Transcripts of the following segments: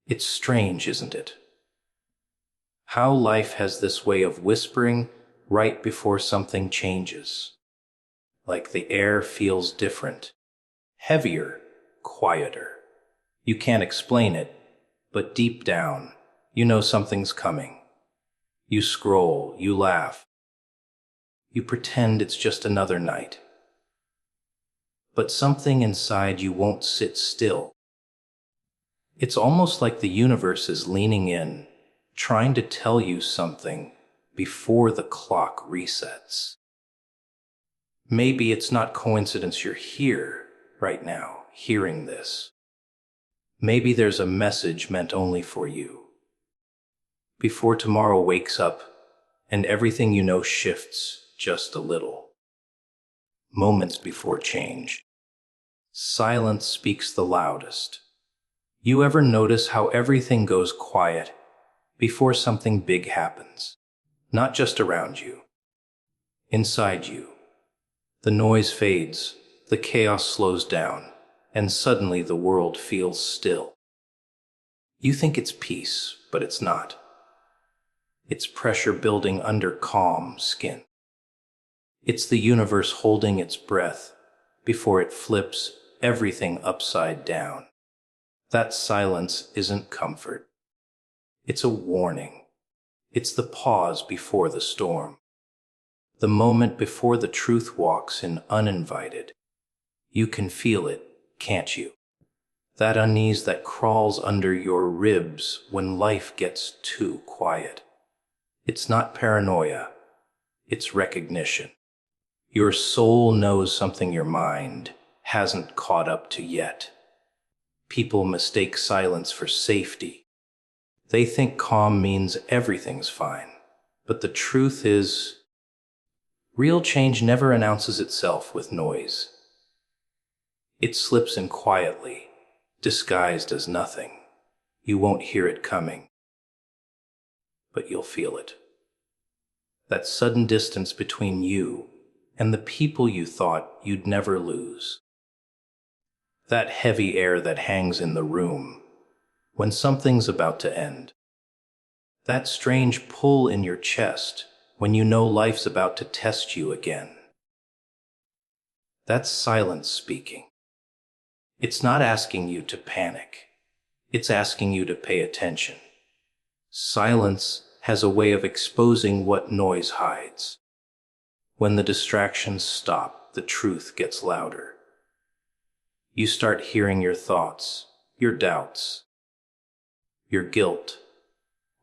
It's strange, isn't it? How life has this way of whispering right before something changes. Like the air feels different, heavier, quieter. You can't explain it, but deep down, you know something's coming. You scroll, you laugh, you pretend it's just another night. But something inside you won't sit still. It's almost like the universe is leaning in, trying to tell you something before the clock resets. Maybe it's not coincidence you're here right now, hearing this. Maybe there's a message meant only for you. Before tomorrow wakes up and everything you know shifts just a little. Moments before change. Silence speaks the loudest. You ever notice how everything goes quiet before something big happens? Not just around you, inside you. The noise fades, the chaos slows down, and suddenly the world feels still. You think it's peace, but it's not. It's pressure building under calm skin. It's the universe holding its breath before it flips everything upside down. That silence isn't comfort. It's a warning. It's the pause before the storm. The moment before the truth walks in uninvited. You can feel it, can't you? That unease that crawls under your ribs when life gets too quiet. It's not paranoia. It's recognition. Your soul knows something your mind hasn't caught up to yet. People mistake silence for safety. They think calm means everything's fine. But the truth is, real change never announces itself with noise. It slips in quietly, disguised as nothing. You won't hear it coming, but you'll feel it. That sudden distance between you and the people you thought you'd never lose. That heavy air that hangs in the room when something's about to end. That strange pull in your chest when you know life's about to test you again. That's silence speaking. It's not asking you to panic. It's asking you to pay attention. Silence has a way of exposing what noise hides. When the distractions stop, the truth gets louder. You start hearing your thoughts, your doubts, your guilt,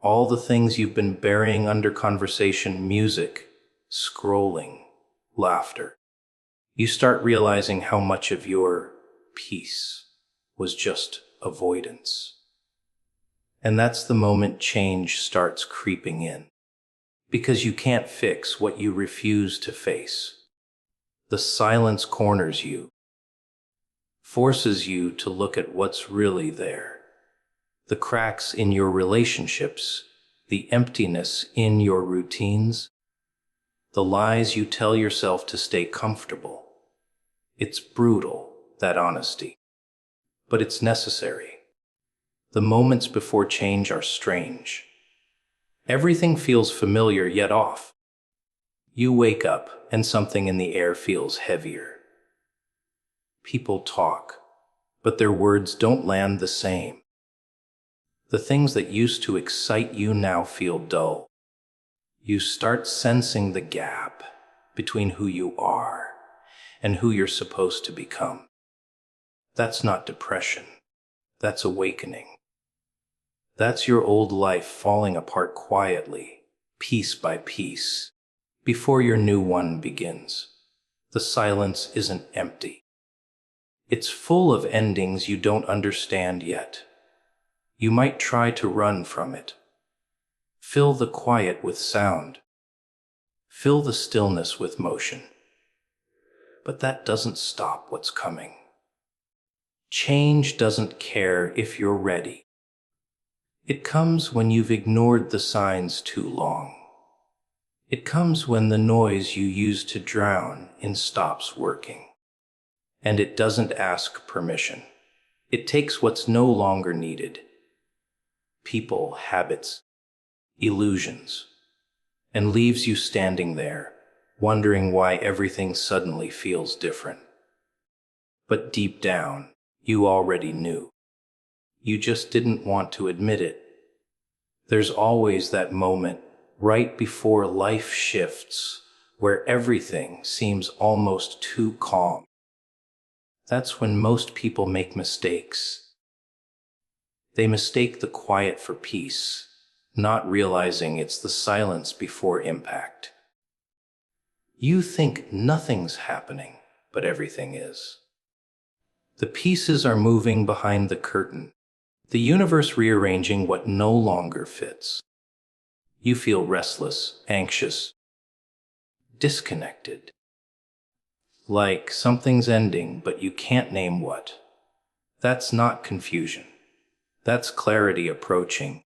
all the things you've been burying under conversation, music, scrolling, laughter. You start realizing how much of your peace was just avoidance. And that's the moment change starts creeping in. Because you can't fix what you refuse to face. The silence corners you, forces you to look at what's really there. The cracks in your relationships, the emptiness in your routines, the lies you tell yourself to stay comfortable. It's brutal, that honesty, but it's necessary. The moments before change are strange. Everything feels familiar yet off. You wake up and something in the air feels heavier. People talk, but their words don't land the same. The things that used to excite you now feel dull. You start sensing the gap between who you are and who you're supposed to become. That's not depression. That's awakening. That's your old life falling apart quietly, piece by piece, before your new one begins. The silence isn't empty. It's full of endings you don't understand yet. You might try to run from it. Fill the quiet with sound. Fill the stillness with motion. But that doesn't stop what's coming. Change doesn't care if you're ready. It comes when you've ignored the signs too long. It comes when the noise you used to drown in stops working. And it doesn't ask permission. It takes what's no longer needed. people, habits, illusions, and leaves you standing there, wondering why everything suddenly feels different. But deep down, you already knew. You just didn't want to admit it. There's always that moment right before life shifts where everything seems almost too calm. That's when most people make mistakes. They mistake the quiet for peace, not realizing it's the silence before impact. You think nothing's happening, but everything is. The pieces are moving behind the curtain, the universe rearranging what no longer fits. You feel restless, anxious, disconnected. Like something's ending, but you can't name what. That's not confusion. That's clarity approaching,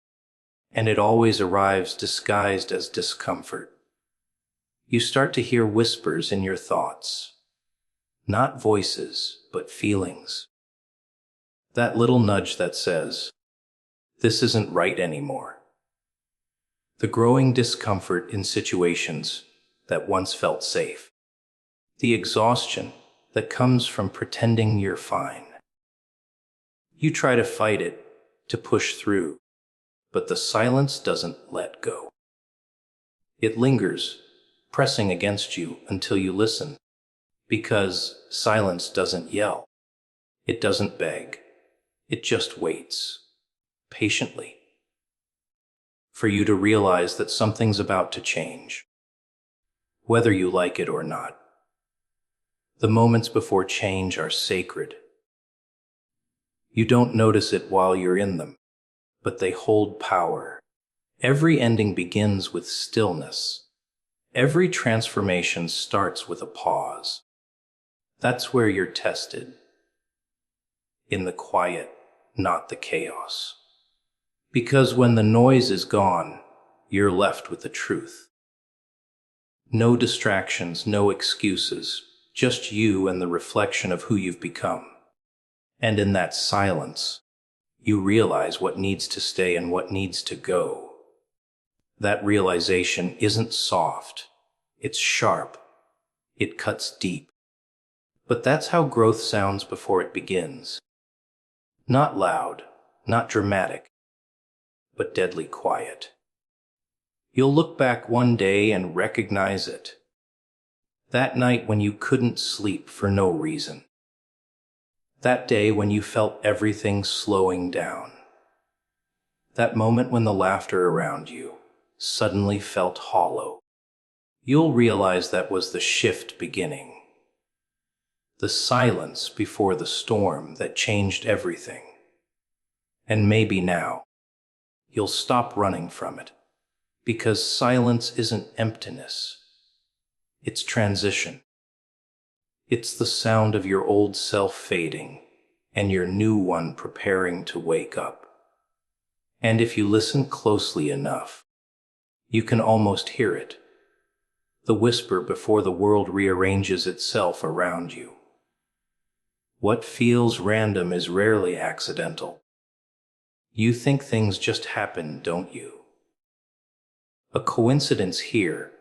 and it always arrives disguised as discomfort. You start to hear whispers in your thoughts. Not voices, but feelings. That little nudge that says, "This isn't right anymore." The growing discomfort in situations that once felt safe. The exhaustion that comes from pretending you're fine. You try to fight it, to push through, but the silence doesn't let go. It lingers, pressing against you until you listen, because silence doesn't yell. It doesn't beg. It just waits, patiently, for you to realize that something's about to change, whether you like it or not. The moments before change are sacred. You don't notice it while you're in them, but they hold power. Every ending begins with stillness. Every transformation starts with a pause. That's where you're tested. In the quiet, not the chaos. Because when the noise is gone, you're left with the truth. No distractions, no excuses, just you and the reflection of who you've become. And in that silence, you realize what needs to stay and what needs to go. That realization isn't soft, it's sharp, it cuts deep. But that's how growth sounds before it begins. Not loud, not dramatic, but deadly quiet. You'll look back one day and recognize it. That night when you couldn't sleep for no reason. That day when you felt everything slowing down. That moment when the laughter around you suddenly felt hollow. You'll realize that was the shift beginning. The silence before the storm that changed everything. And maybe now, you'll stop running from it, because silence isn't emptiness. It's transition. It's the sound of your old self fading and your new one preparing to wake up. And if you listen closely enough, you can almost hear it. The whisper before the world rearranges itself around you. What feels random is rarely accidental. You think things just happen, don't you? A coincidence here,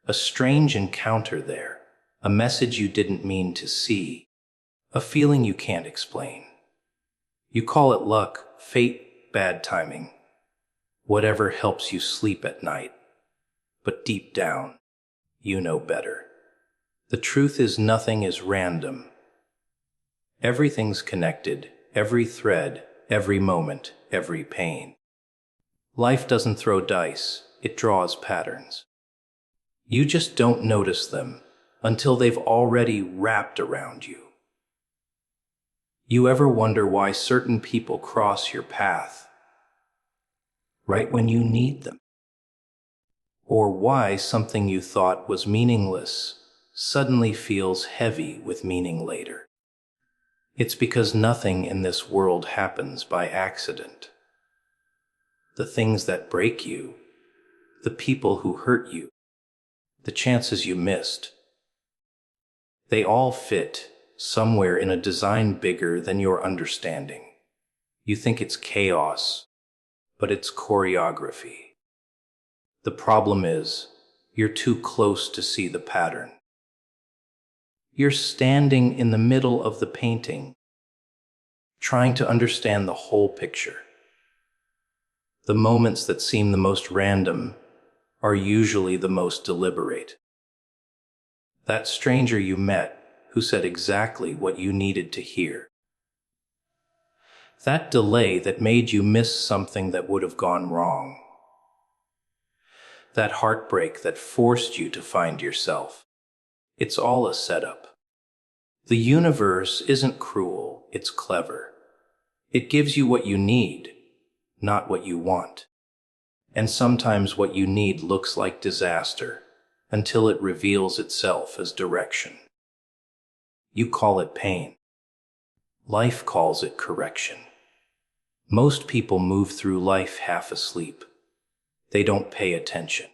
a strange encounter there, a message you didn't mean to see, a feeling you can't explain. You call it luck, fate, bad timing, whatever helps you sleep at night. But deep down, you know better. The truth is nothing is random. Everything's connected, every thread, every moment, every pain. Life doesn't throw dice, it draws patterns. You just don't notice them until they've already wrapped around you. You ever wonder why certain people cross your path right when you need them? Or why something you thought was meaningless suddenly feels heavy with meaning later? It's because nothing in this world happens by accident. The things that break you, the people who hurt you, the chances you missed, they all fit somewhere in a design bigger than your understanding. You think it's chaos, but it's choreography. The problem is, you're too close to see the pattern. You're standing in the middle of the painting, trying to understand the whole picture. The moments that seem the most random are usually the most deliberate. That stranger you met who said exactly what you needed to hear. That delay that made you miss something that would have gone wrong. That heartbreak that forced you to find yourself. It's all a setup. The universe isn't cruel, it's clever. It gives you what you need, not what you want. And sometimes what you need looks like disaster until it reveals itself as direction. You call it pain. Life calls it correction. Most people move through life half asleep. They don't pay attention.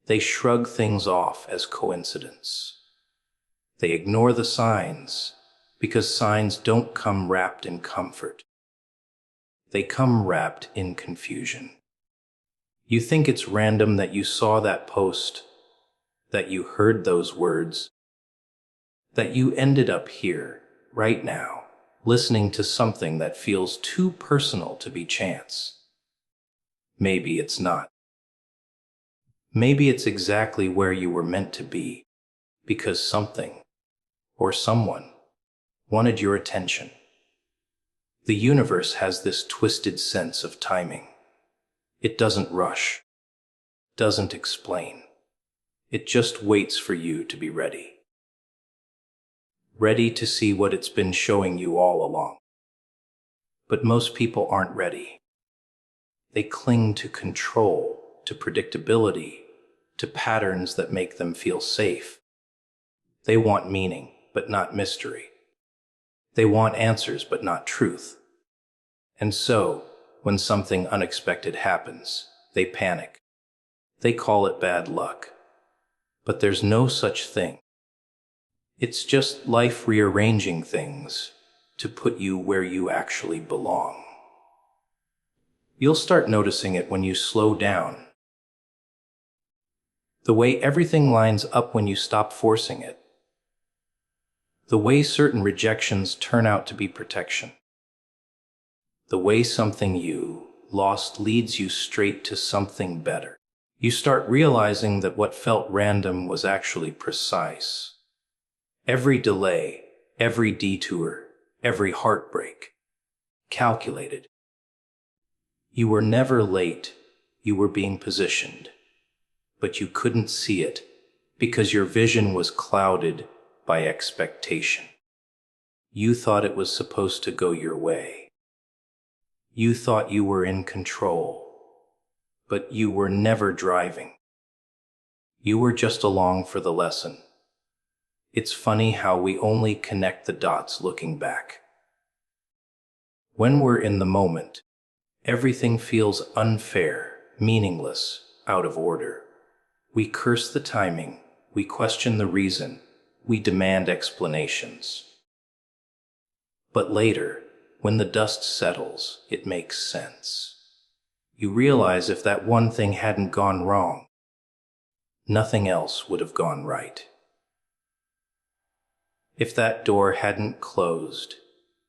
They shrug things off as coincidence. They ignore the signs because signs don't come wrapped in comfort. They come wrapped in confusion. You think it's random that you saw that post, that you heard those words, that you ended up here, right now, listening to something that feels too personal to be chance. Maybe it's not. Maybe it's exactly where you were meant to be, because something, or someone, wanted your attention. The universe has this twisted sense of timing. It doesn't rush, doesn't explain. It just waits for you to be ready. Ready to see what it's been showing you all along. But most people aren't ready. They cling to control, to predictability, to patterns that make them feel safe. They want meaning, but not mystery. They want answers, but not truth. And so, when something unexpected happens, they panic. They call it bad luck. But there's no such thing. It's just life rearranging things to put you where you actually belong. You'll start noticing it when you slow down. The way everything lines up when you stop forcing it. The way certain rejections turn out to be protection. The way something you lost leads you straight to something better. You start realizing that what felt random was actually precise. Every delay, every detour, every heartbreak, calculated. You were never late, you were being positioned, but you couldn't see it because your vision was clouded by expectation. You thought it was supposed to go your way. You thought you were in control, but you were never driving. You were just along for the lesson. It's funny how we only connect the dots looking back. When we're in the moment, everything feels unfair, meaningless, out of order. We curse the timing, we question the reason, we demand explanations. But later, when the dust settles, it makes sense. You realize if that one thing hadn't gone wrong, nothing else would have gone right. If that door hadn't closed,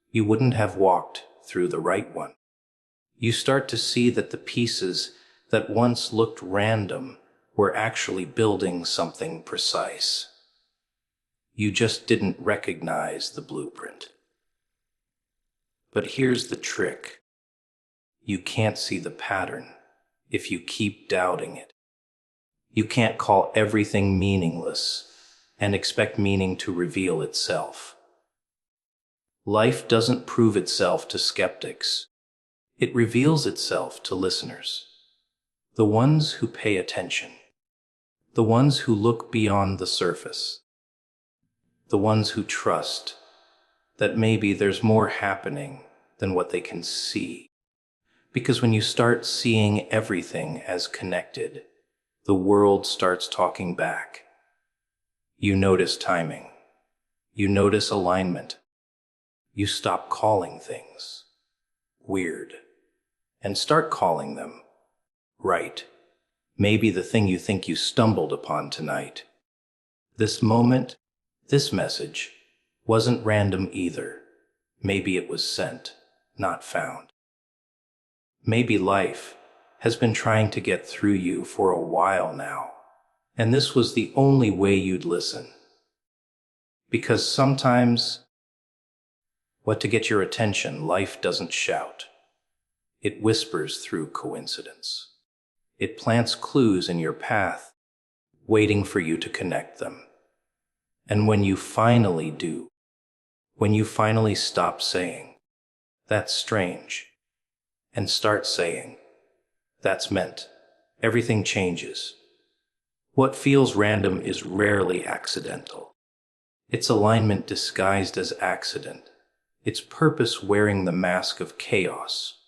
you wouldn't have walked through the right one. You start to see that the pieces that once looked random were actually building something precise. You just didn't recognize the blueprint. But here's the trick. You can't see the pattern if you keep doubting it. You can't call everything meaningless and expect meaning to reveal itself. Life doesn't prove itself to skeptics. It reveals itself to listeners. The ones who pay attention. The ones who look beyond the surface. The ones who trust that maybe there's more happening than what they can see. Because when you start seeing everything as connected, the world starts talking back. You notice timing. You notice alignment. You stop calling things weird and start calling them. Right. Maybe the thing you think you stumbled upon tonight. This moment, this message, wasn't random either. Maybe it was sent, not found. Maybe life has been trying to get through you for a while now, and this was the only way you'd listen. Because sometimes, to get your attention, life doesn't shout. It whispers through coincidence. It plants clues in your path, waiting for you to connect them. And when you finally do, when you finally stop saying, "That's strange," and start saying, "That's meant," everything changes. What feels random is rarely accidental. It's alignment disguised as accident. It's purpose wearing the mask of chaos.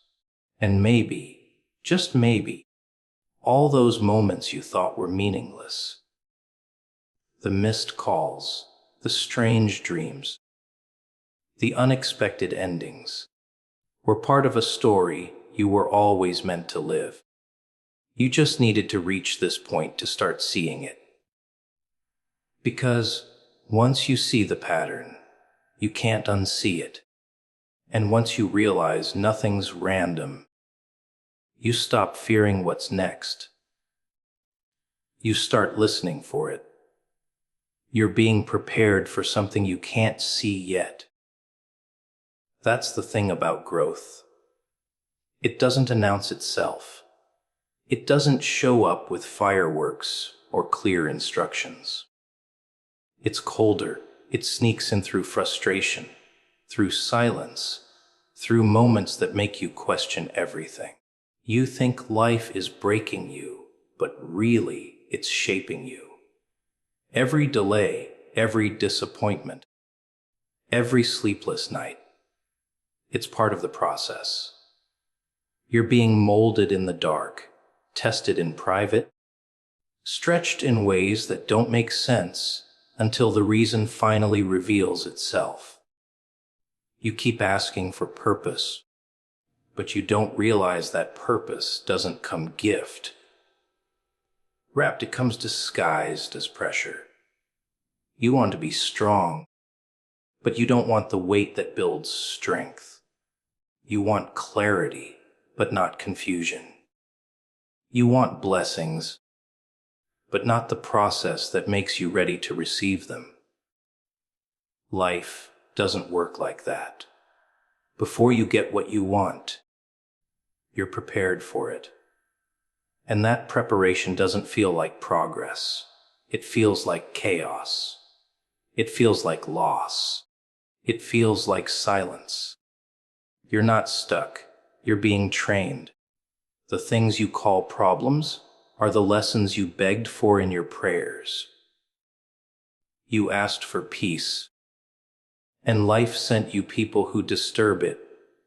And maybe, just maybe, all those moments you thought were meaningless, the missed calls, the strange dreams, the unexpected endings, were part of a story you were always meant to live. You just needed to reach this point to start seeing it. Because once you see the pattern, you can't unsee it. And once you realize nothing's random, you stop fearing what's next. You start listening for it. You're being prepared for something you can't see yet. That's the thing about growth. It doesn't announce itself. It doesn't show up with fireworks or clear instructions. It's colder. It sneaks in through frustration, through silence, through moments that make you question everything. You think life is breaking you, but really it's shaping you. Every delay, every disappointment, every sleepless night, it's part of the process. You're being molded in the dark, tested in private, stretched in ways that don't make sense until the reason finally reveals itself. You keep asking for purpose, but you don't realize that purpose doesn't come gift. It comes disguised as pressure. You want to be strong, but you don't want the weight that builds strength. You want clarity, but not confusion. You want blessings, but not the process that makes you ready to receive them. Life doesn't work like that. Before you get what you want, you're prepared for it. And that preparation doesn't feel like progress. It feels like chaos. It feels like loss. It feels like silence. You're not stuck. You're being trained. The things you call problems are the lessons you begged for in your prayers. You asked for peace, and life sent you people who disturb it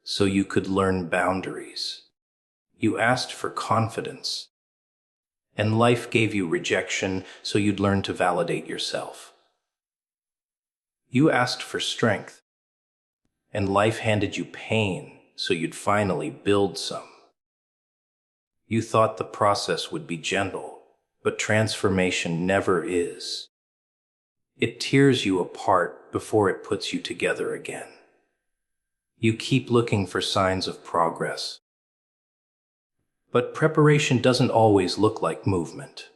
so you could learn boundaries. You asked for confidence, and life gave you rejection so you'd learn to validate yourself. You asked for strength, and life handed you pain so you'd finally build some. You thought the process would be gentle, but transformation never is. It tears you apart before it puts you together again. You keep looking for signs of progress. But preparation doesn't always look like movement.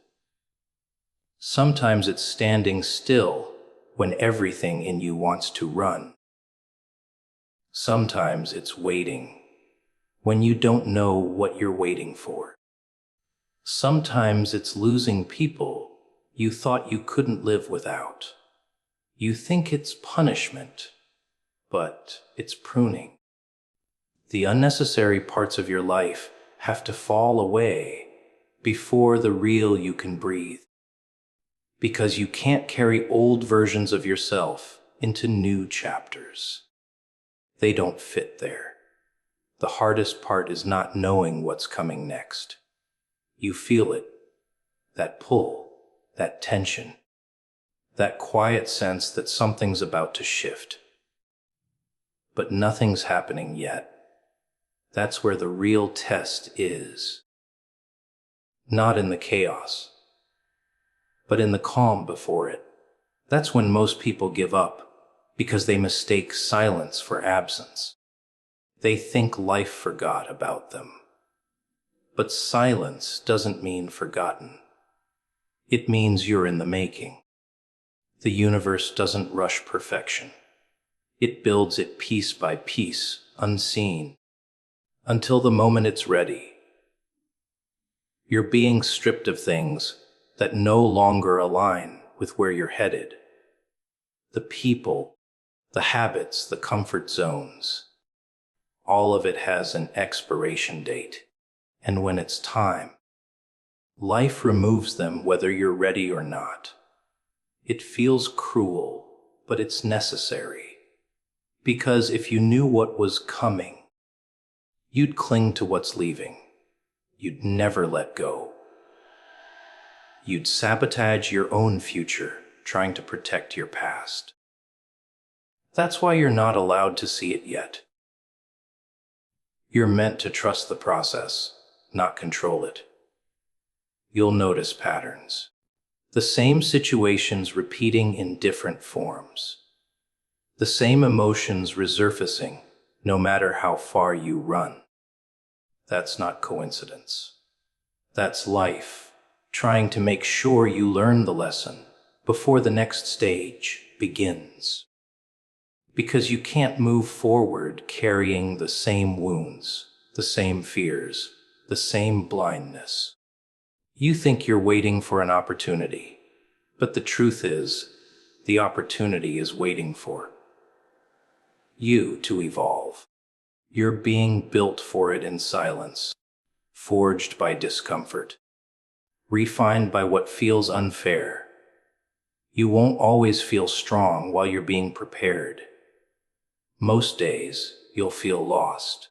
Sometimes it's standing still when everything in you wants to run. Sometimes it's waiting when you don't know what you're waiting for. Sometimes it's losing people you thought you couldn't live without. You think it's punishment, but it's pruning. The unnecessary parts of your life have to fall away before the real you can breathe. Because you can't carry old versions of yourself into new chapters. They don't fit there. The hardest part is not knowing what's coming next. You feel it, that pull, that tension, that quiet sense that something's about to shift. But nothing's happening yet. That's where the real test is. Not in the chaos, but in the calm before it. That's when most people give up, because they mistake silence for absence. They think life forgot about them. But silence doesn't mean forgotten. It means you're in the making. The universe doesn't rush perfection. It builds it piece by piece, unseen, until the moment it's ready. You're being stripped of things that no longer align with where you're headed. The people, the habits, the comfort zones, all of it has an expiration date. And when it's time, life removes them whether you're ready or not. It feels cruel, but it's necessary. Because if you knew what was coming, you'd cling to what's leaving. You'd never let go. You'd sabotage your own future, trying to protect your past. That's why you're not allowed to see it yet. You're meant to trust the process, not control it. You'll notice patterns. The same situations repeating in different forms. The same emotions resurfacing, no matter how far you run. That's not coincidence. That's life, trying to make sure you learn the lesson before the next stage begins. Because you can't move forward carrying the same wounds, the same fears, the same blindness. You think you're waiting for an opportunity, but the truth is, the opportunity is waiting for you to evolve. You're being built for it in silence, forged by discomfort, refined by what feels unfair. You won't always feel strong while you're being prepared. Most days, you'll feel lost.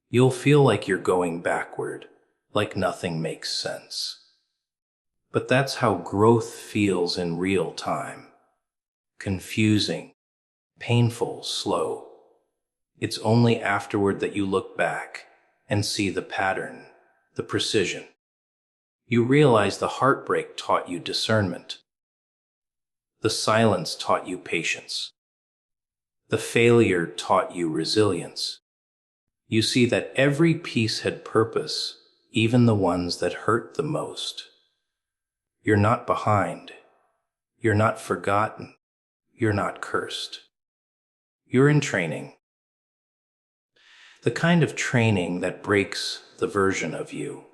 You'll feel like you're going backward, like nothing makes sense. But that's how growth feels in real time. Confusing, painful, slow. It's only afterward that you look back and see the pattern, the precision. You realize the heartbreak taught you discernment. The silence taught you patience. The failure taught you resilience. You see that every piece had purpose, even the ones that hurt the most. You're not behind. You're not forgotten. You're not cursed. You're in training. The kind of training that breaks the version of you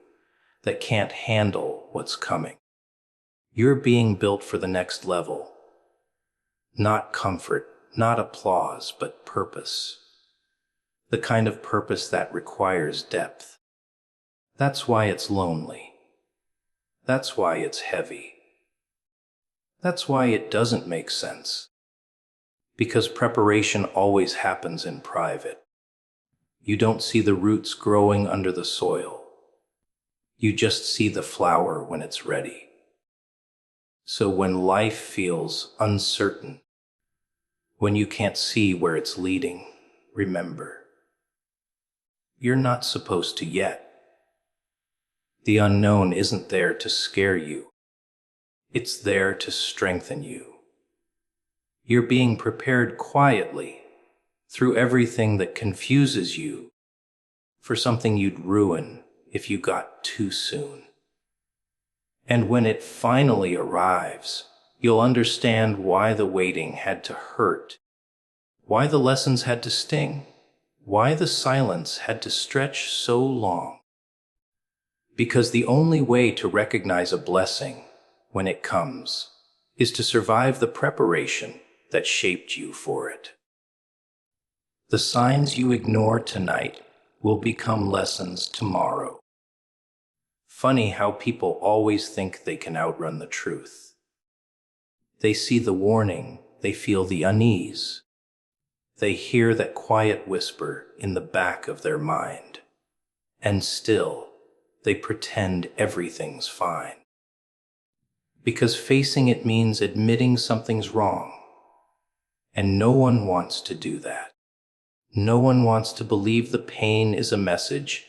that can't handle what's coming. You're being built for the next level. Not comfort, not applause, but purpose. The kind of purpose that requires depth. That's why it's lonely. That's why it's heavy. That's why it doesn't make sense. Because preparation always happens in private. You don't see the roots growing under the soil. You just see the flower when it's ready. So when life feels uncertain, when you can't see where it's leading, remember, you're not supposed to yet. The unknown isn't there to scare you. It's there to strengthen you. You're being prepared quietly through everything that confuses you for something you'd ruin if you got too soon. And when it finally arrives, you'll understand why the waiting had to hurt, why the lessons had to sting, why the silence had to stretch so long. Because the only way to recognize a blessing when it comes is to survive the preparation that shaped you for it. The signs you ignore tonight will become lessons tomorrow. Funny how people always think they can outrun the truth. They see the warning, they feel the unease. They hear that quiet whisper in the back of their mind. And still, they pretend everything's fine. Because facing it means admitting something's wrong. And no one wants to do that. No one wants to believe the pain is a message,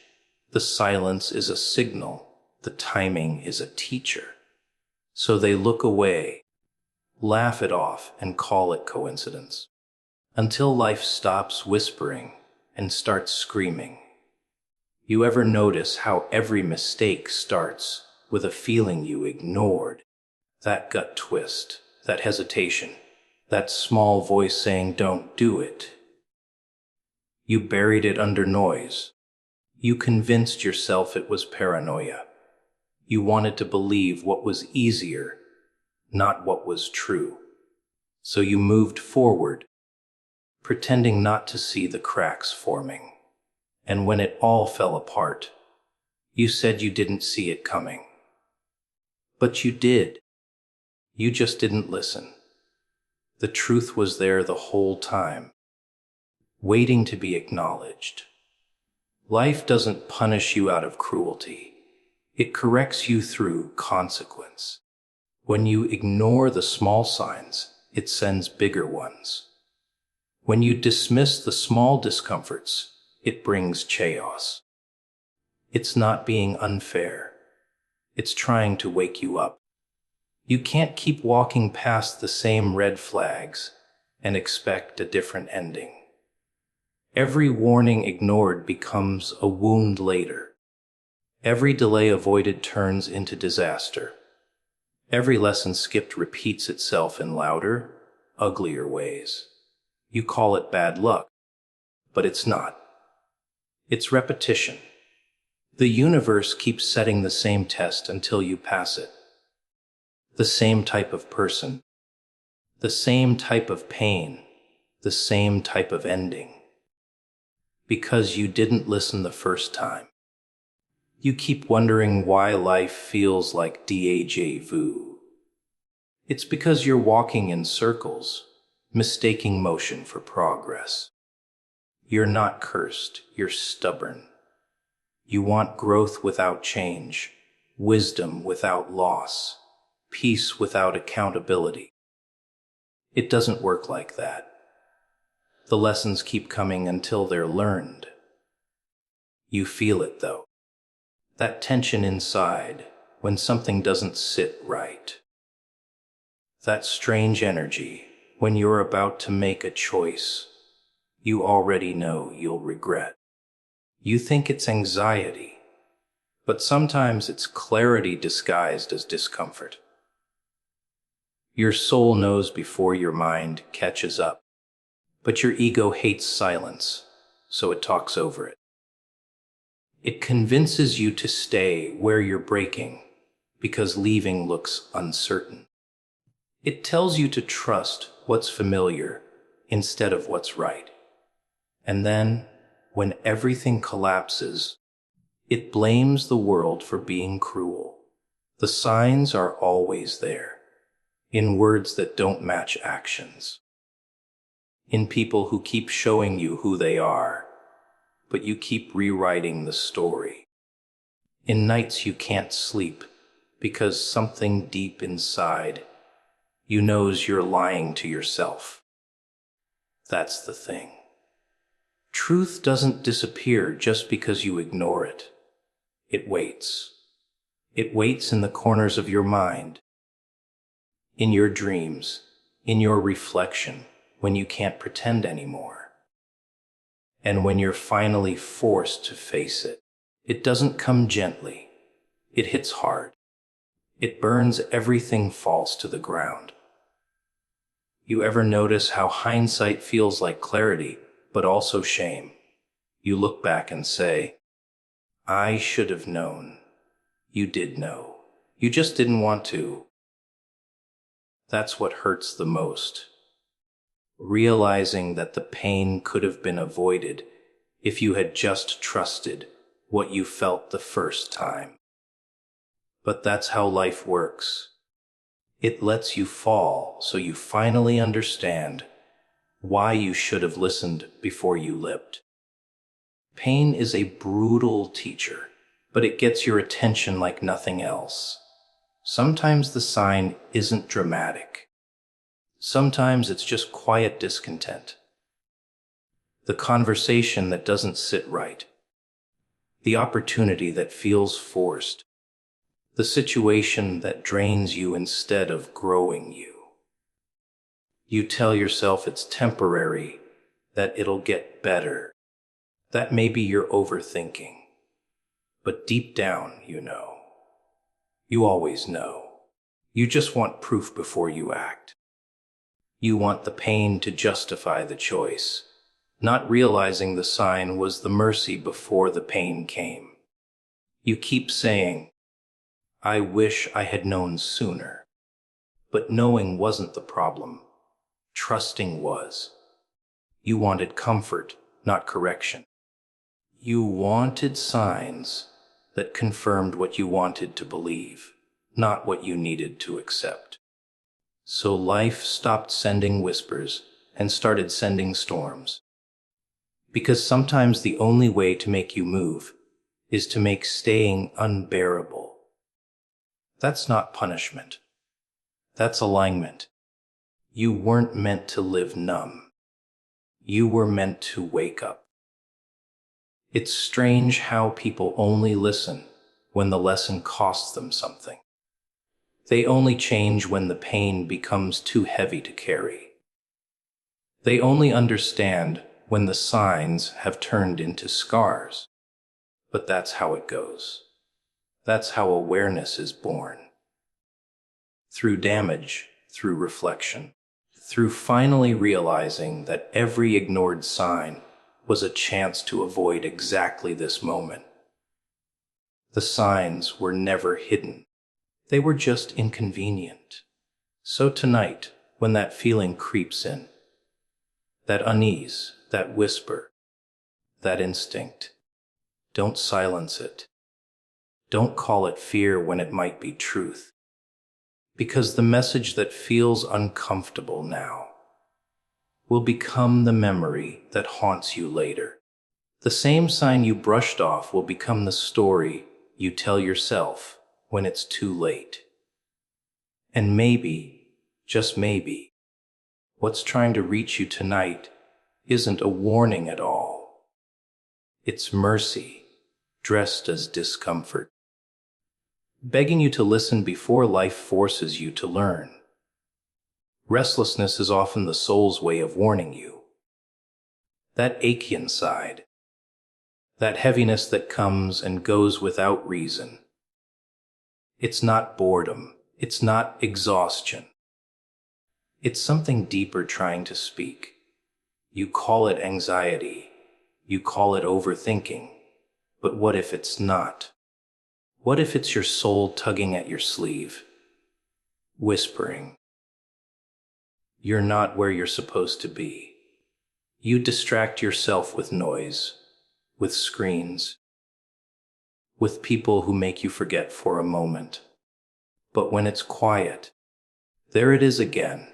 the silence is a signal, the timing is a teacher. So they look away, laugh it off, and call it coincidence. Until life stops whispering and starts screaming. You ever notice how every mistake starts with a feeling you ignored? That gut twist, that hesitation, that small voice saying, "Don't do it." You buried it under noise. You convinced yourself it was paranoia. You wanted to believe what was easier, not what was true. So you moved forward, pretending not to see the cracks forming. And when it all fell apart, you said you didn't see it coming. But you did. You just didn't listen. The truth was there the whole time, waiting to be acknowledged. Life doesn't punish you out of cruelty. It corrects you through consequence. When you ignore the small signs, it sends bigger ones. When you dismiss the small discomforts, it brings chaos. It's not being unfair. It's trying to wake you up. You can't keep walking past the same red flags and expect a different ending. Every warning ignored becomes a wound later. Every delay avoided turns into disaster. Every lesson skipped repeats itself in louder, uglier ways. You call it bad luck, but it's not. It's repetition. The universe keeps setting the same test until you pass it. The same type of person, the same type of pain, the same type of ending. Because you didn't listen the first time. You keep wondering why life feels like déjà vu. It's because you're walking in circles, mistaking motion for progress. You're not cursed, you're stubborn. You want growth without change, wisdom without loss, peace without accountability. It doesn't work like that. The lessons keep coming until they're learned. You feel it, though. That tension inside when something doesn't sit right. That strange energy when you're about to make a choice you already know you'll regret. You think it's anxiety, but sometimes it's clarity disguised as discomfort. Your soul knows before your mind catches up, but your ego hates silence, so it talks over it. It convinces you to stay where you're breaking because leaving looks uncertain. It tells you to trust what's familiar instead of what's right. And then, when everything collapses, it blames the world for being cruel. The signs are always there, in words that don't match actions, in people who keep showing you who they are, but you keep rewriting the story. In nights you can't sleep because something deep inside you knows you're lying to yourself. That's the thing. Truth doesn't disappear just because you ignore it. It waits. It waits in the corners of your mind, in your dreams, in your reflection, when you can't pretend anymore. And when you're finally forced to face it, it doesn't come gently. It hits hard. It burns everything false to the ground. You ever notice how hindsight feels like clarity, but also shame? You look back and say, I should have known. You did know. You just didn't want to. That's what hurts the most. Realizing that the pain could have been avoided if you had just trusted what you felt the first time. But that's how life works. It lets you fall so you finally understand why you should have listened before you lipped. Pain is a brutal teacher, but it gets your attention like nothing else. Sometimes the sign isn't dramatic. Sometimes it's just quiet discontent. the conversation that doesn't sit right, the opportunity that feels forced, the situation that drains you instead of growing you. You tell yourself it's temporary, that it'll get better, that maybe you're overthinking. But deep down, you know. You always know. You just want proof before you act. You want the pain to justify the choice, not realizing the sign was the mercy before the pain came. You keep saying, I wish I had known sooner. But knowing wasn't the problem. Trusting was. You wanted comfort, not correction. You wanted signs that confirmed what you wanted to believe, not what you needed to accept. So life stopped sending whispers and started sending storms. Because sometimes the only way to make you move is to make staying unbearable. That's not punishment. That's alignment. You weren't meant to live numb. You were meant to wake up. It's strange how people only listen when the lesson costs them something. They only change when the pain becomes too heavy to carry. They only understand when the signs have turned into scars. But that's how it goes. That's how awareness is born. Through damage, through reflection, through finally realizing that every ignored sign was a chance to avoid exactly this moment. The signs were never hidden. They were just inconvenient. So tonight, when that feeling creeps in, that unease, that whisper, that instinct, don't silence it. Don't call it fear when it might be truth. Because the message that feels uncomfortable now will become the memory that haunts you later. The same sign you brushed off will become the story you tell yourself when it's too late. And maybe, just maybe, what's trying to reach you tonight isn't a warning at all. It's mercy, dressed as discomfort, begging you to listen before life forces you to learn. Restlessness is often the soul's way of warning you. That awaken side, that heaviness that comes and goes without reason. It's not boredom, it's not exhaustion. It's something deeper trying to speak. You call it anxiety, you call it overthinking, but what if it's not? What if it's your soul tugging at your sleeve, whispering, you're not where you're supposed to be. You distract yourself with noise, with screens, with people who make you forget for a moment. But when it's quiet, there it is again,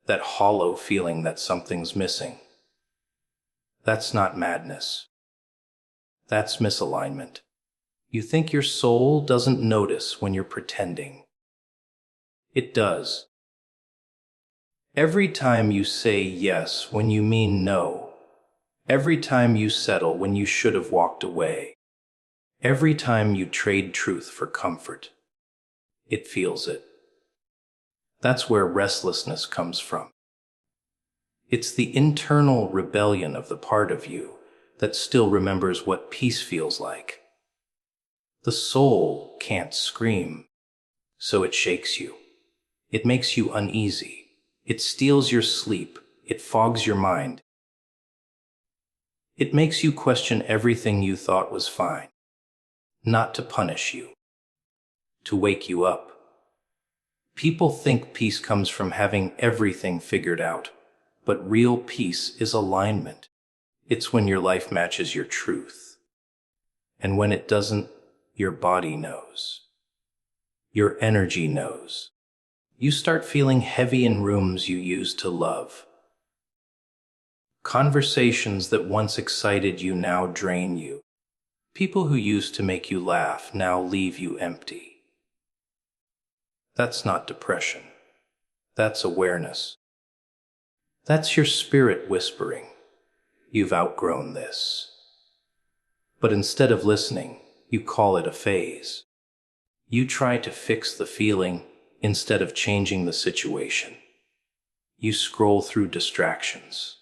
that hollow feeling that something's missing. That's not madness. That's misalignment. You think your soul doesn't notice when you're pretending. It does. Every time you say yes when you mean no, every time you settle when you should have walked away, every time you trade truth for comfort, it feels it. That's where restlessness comes from. It's the internal rebellion of the part of you that still remembers what peace feels like. The soul can't scream, so it shakes you. It makes you uneasy. It steals your sleep. It fogs your mind. It makes you question everything you thought was fine. Not to punish you, to wake you up. People think peace comes from having everything figured out, but real peace is alignment. It's when your life matches your truth. And when it doesn't, your body knows. Your energy knows. You start feeling heavy in rooms you used to love. Conversations that once excited you now drain you. People who used to make you laugh now leave you empty. That's not depression. That's awareness. That's your spirit whispering, You've outgrown this. But instead of listening, you call it a phase. You try to fix the feeling instead of changing the situation. You scroll through distractions.